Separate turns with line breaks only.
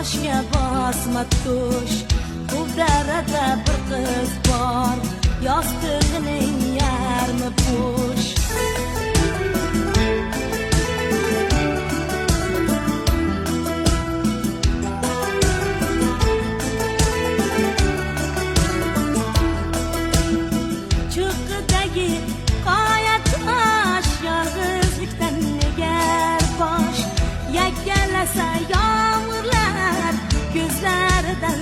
yoshga bosma tush. Bu darada bir qiz bor, yostig'ining yarmi bo'sh. Cho'qqidagi qoya tosh, yolg'izlikdan negar bosh. Yakkalasa yomg'irlar, ko'zlaridan